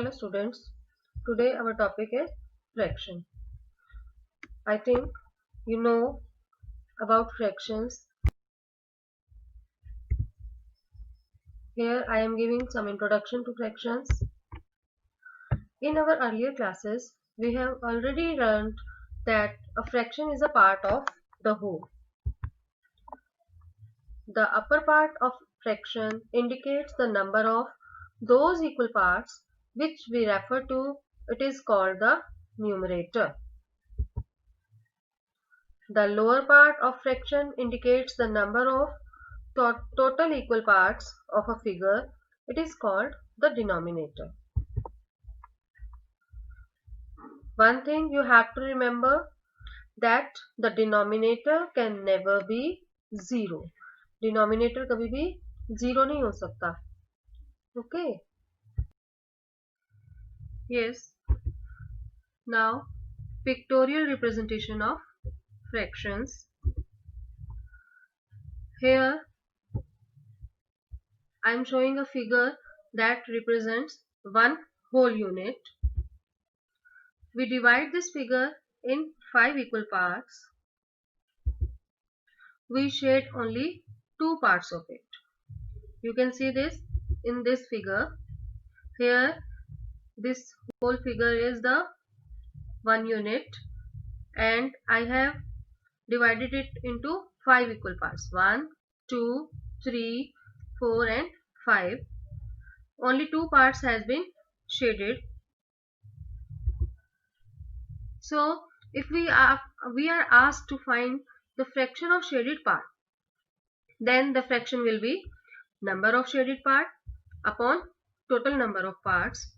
Hello students, today our topic is fraction. I think you know about fractions. Here I am giving some introduction to fractions. In our earlier classes, we have already learned that a fraction is a part of the whole. The upper part of fraction indicates the number of those equal parts which we refer to. It is called the numerator. The lower part of fraction indicates the number of total equal parts of a figure. It is called the denominator. One thing you have to remember, that the denominator can never be zero. Denominator कभी भी zero नहीं हो सकता. Okay. Yes. Now pictorial representation of fractions. Here I am showing a figure that represents one whole unit. We divide this figure in 5 equal parts. We shade only 2 parts of it. You can see this in this figure. Here this whole figure is the 1 unit and I have divided it into 5 equal parts. 1, 2, 3, 4 and 5. Only 2 parts has been shaded. So if we are asked to find the fraction of shaded part, then the fraction will be number of shaded part upon total number of parts,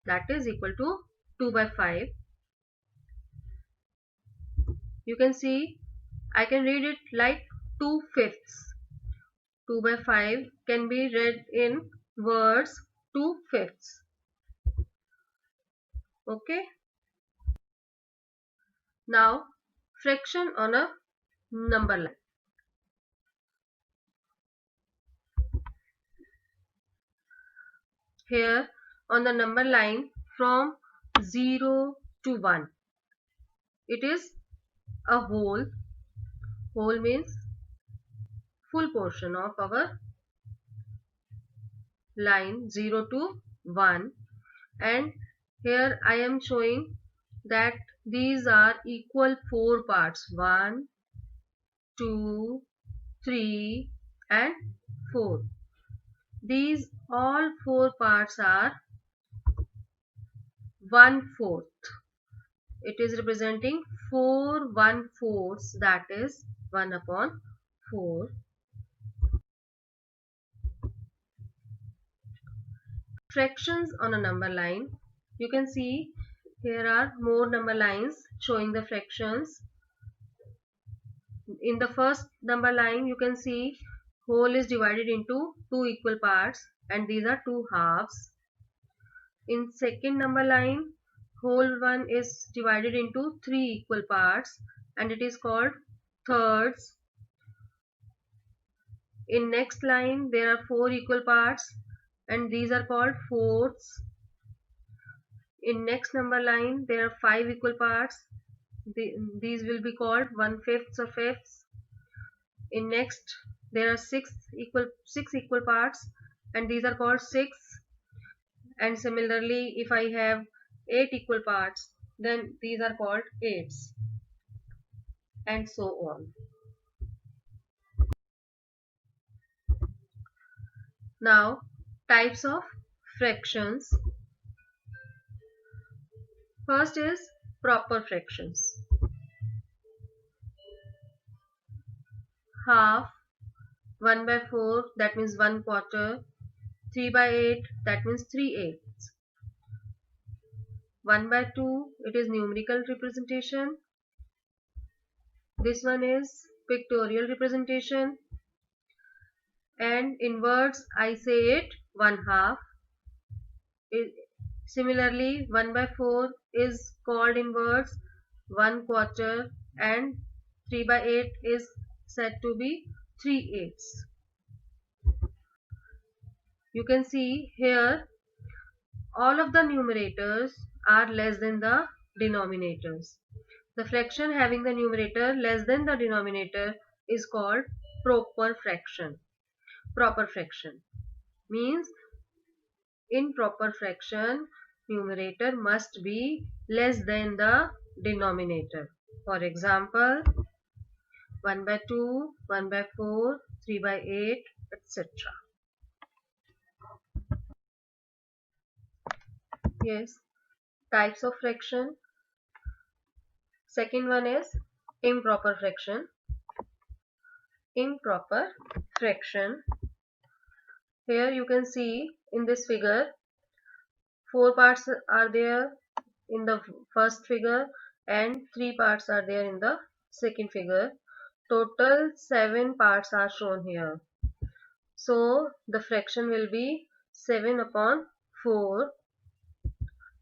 that is equal to 2 by 5. You can see I can read it like 2/5. 2 by 5 can be read in words 2/5. Okay. Now fraction on a number line. Here on the number line from 0 to 1, it is a whole. Whole means full portion of our line 0 to 1, and here I am showing that these are equal 4 parts, 1, 2, 3 and 4. These all 4 parts are 1/4. It is representing 4 1/4, that is 1 upon 4. Fractions on a number line. You can see here are more number lines showing the fractions. In the first number line you can see whole is divided into 2 equal parts and these are 2 halves. In second number line, whole one is divided into 3 equal parts and it is called thirds. In next line there are 4 equal parts and these are called fourths. In next number line there are 5 equal parts. These will be called 1/5 or fifths. In next there are 6 equal parts and these are called sixths. And similarly, if I have 8 equal parts, then these are called eighths, and so on. Now types of fractions. First is proper fractions. Half, 1 by 4, that means 1/4, 3 by 8, that means 3/8. 1 by 2, it is numerical representation. This one is pictorial representation. And in words I say it 1/2. Similarly 1 by 4 is called in words 1/4 and 3 by 8 is said to be 3/8. You can see here all of the numerators are less than the denominators. The fraction having the numerator less than the denominator is called proper fraction. Proper fraction means in proper fraction numerator must be less than the denominator. For example, 1 by 2, 1 by 4, 3 by 8, etc. Yes, types of fraction. Second one is improper fraction. Improper fraction. Here you can see in this figure, 4 parts are there in the first figure and 3 parts are there in the second figure. Total 7 parts are shown here. So the fraction will be 7 upon 4.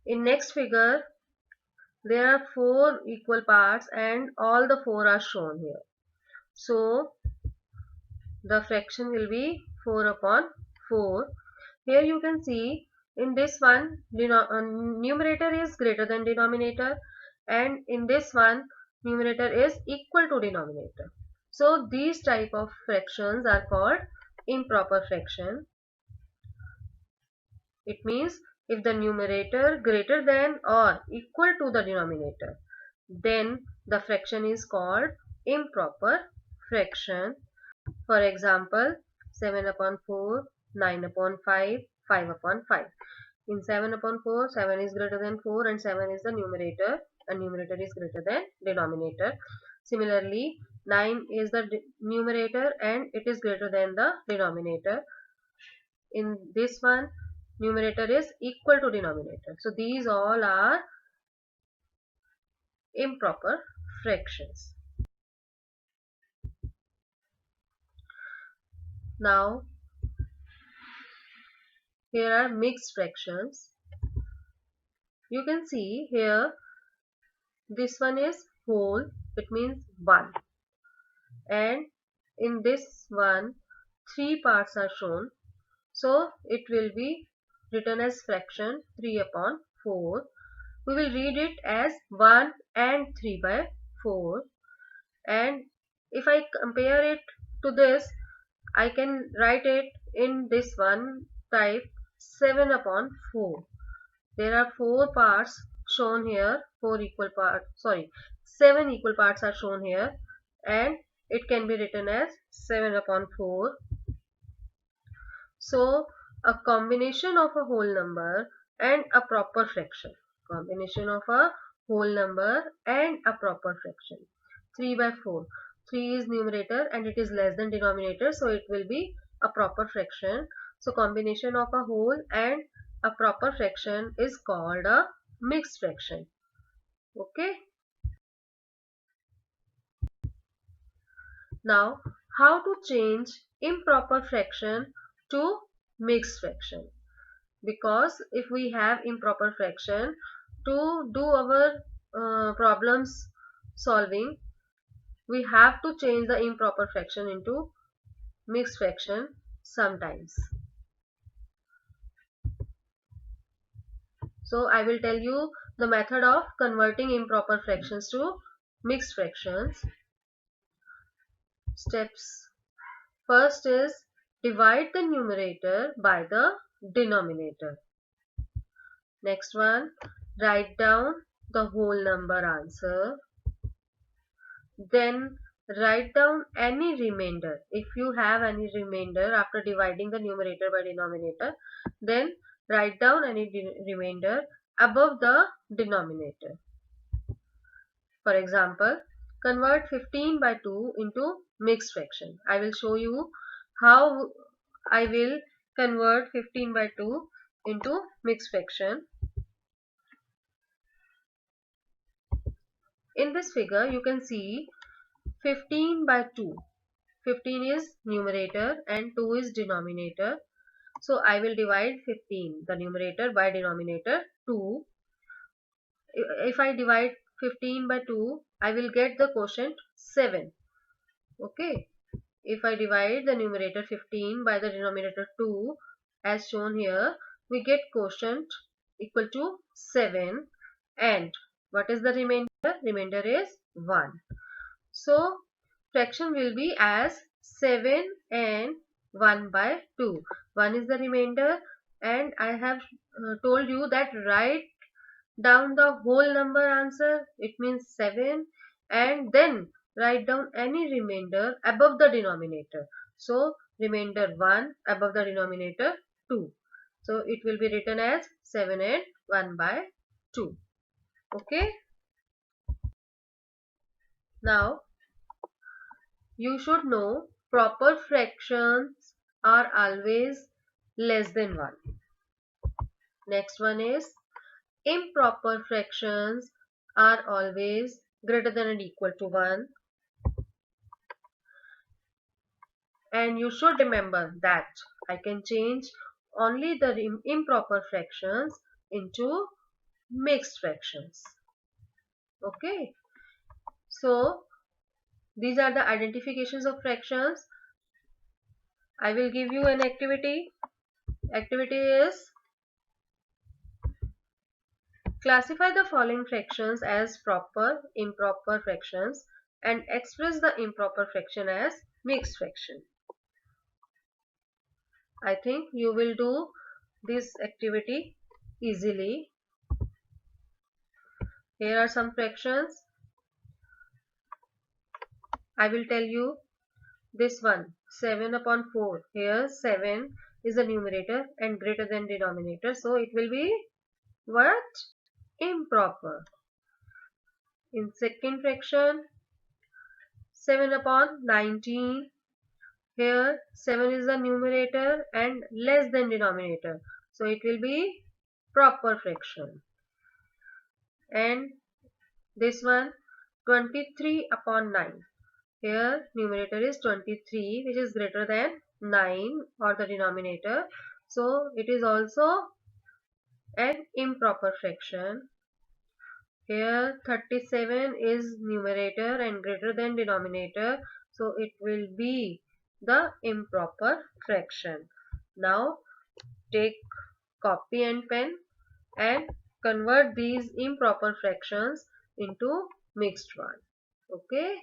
In next figure, there are 4 equal parts and all the 4 are shown here. So the fraction will be 4 upon 4. Here you can see in this one numerator is greater than denominator, and in this one numerator is equal to denominator. So these type of fractions are called improper fraction. It means if the numerator greater than or equal to the denominator, then the fraction is called improper fraction. For example, 7 upon 4, 9 upon 5, 5 upon 5. In 7 upon 4, 7 is greater than 4 and 7 is the numerator and numerator is greater than denominator. Similarly, 9 is the numerator and it is greater than the denominator. In this one, numerator is equal to denominator. So these all are improper fractions. Now, here are mixed fractions. You can see here, this one is whole, it means 1. And in this one, 3 parts are shown. So it will be written as fraction 3 upon 4. We will read it as 1 and 3 by 4. And if I compare it to this, I can write it in this one type 7 upon 4. There are 4 parts shown here, 7 equal parts are shown here, and it can be written as 7 upon 4. So a combination of a whole number and a proper fraction. Combination of a whole number and a proper fraction. 3 by 4. 3 is numerator and it is less than denominator, so it will be a proper fraction. So combination of a whole and a proper fraction is called a mixed fraction. Okay. Now, how to change improper fraction to mixed fraction? Because if we have improper fraction, to do our problems solving, we have to change the improper fraction into mixed fraction sometimes. So I will tell you the method of converting improper fractions to mixed fractions. Steps. First is divide the numerator by the denominator. Next one, write down the whole number answer. Then write down any remainder. If you have any remainder after dividing the numerator by denominator, then write down any remainder above the denominator. For example, convert 15 by 2 into mixed fraction. I will show you how I will convert 15 by 2 into mixed fraction. In this figure, you can see 15 by 2. 15 is numerator and 2 is denominator. So I will divide 15, the numerator, by denominator 2. If I divide 15 by 2, I will get the quotient 7. Okay. If I divide the numerator 15 by the denominator 2, as shown here, we get quotient equal to 7, and what is the remainder? Remainder is 1. So fraction will be as 7 and 1 by 2. 1 is the remainder, and I have told you that write down the whole number answer, it means 7, and then write down any remainder above the denominator. So remainder 1, above the denominator 2. So it will be written as 7 and 1 by 2. Okay. Now you should know proper fractions are always less than 1. Next one is improper fractions are always greater than or equal to 1. And you should remember that I can change only the improper fractions into mixed fractions. Okay. So these are the identifications of fractions. I will give you an activity. Activity is classify the following fractions as proper, improper fractions and express the improper fraction as mixed fraction. I think you will do this activity easily. Here are some fractions. I will tell you this one, 7 upon 4. Here 7 is the numerator and greater than denominator. So it will be what? Improper. In second fraction, 7 upon 19. Here 7 is the numerator and less than denominator. So it will be proper fraction. And this one, 23 upon 9. Here numerator is 23, which is greater than 9 or the denominator. So it is also an improper fraction. Here 37 is numerator and greater than denominator. So it will be the improper fraction. Now take copy and pen and convert these improper fractions into mixed one. Okay.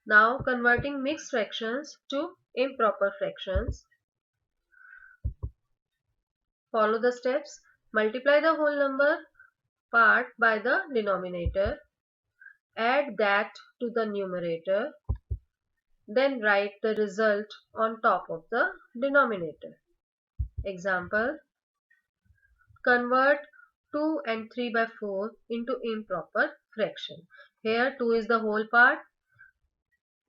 Now converting mixed fractions to improper fractions. Follow the steps. Multiply the whole number part by the denominator. Add that to the numerator. Then write the result on top of the denominator. Example. Convert 2 and 3 by 4 into improper fraction. Here 2 is the whole part.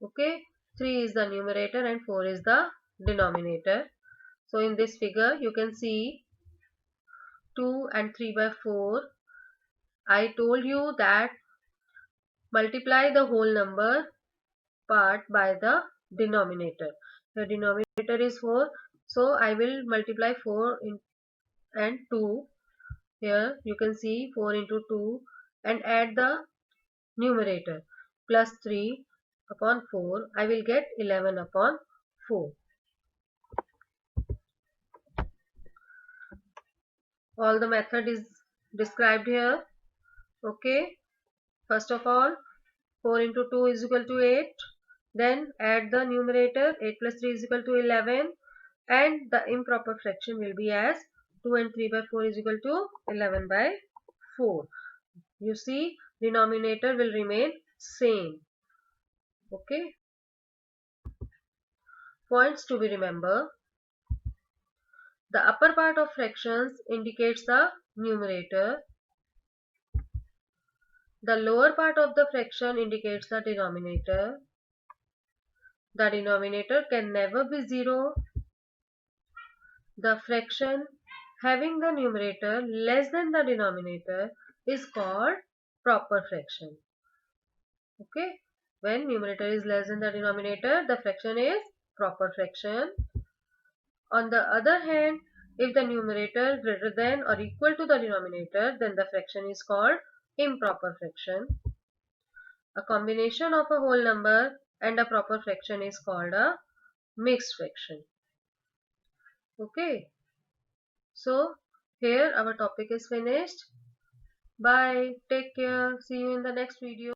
Okay. 3 is the numerator and 4 is the denominator. So in this figure you can see 2 and 3 by 4. I told you that multiply the whole number part by the denominator. The denominator is 4. So I will multiply 4 and 2. Here you can see 4 into 2 and add the numerator plus 3 upon 4. I will get 11 upon 4. All the method is described here. Okay. First of all, 4 into 2 is equal to 8. Then add the numerator, 8 plus 3 is equal to 11. And the improper fraction will be as 2 and 3 by 4 is equal to 11 by 4. You see, denominator will remain same. Okay. Points to be remembered. The upper part of fractions indicates the numerator. The lower part of the fraction indicates the denominator. The denominator can never be 0. The fraction having the numerator less than the denominator is called proper fraction. Okay. When numerator is less than the denominator, the fraction is proper fraction. On the other hand, if the numerator greater than or equal to the denominator, then the fraction is called improper fraction. A combination of a whole number and a proper fraction is called a mixed fraction. Okay, so here our topic is finished. Bye, take care, see you in the next video.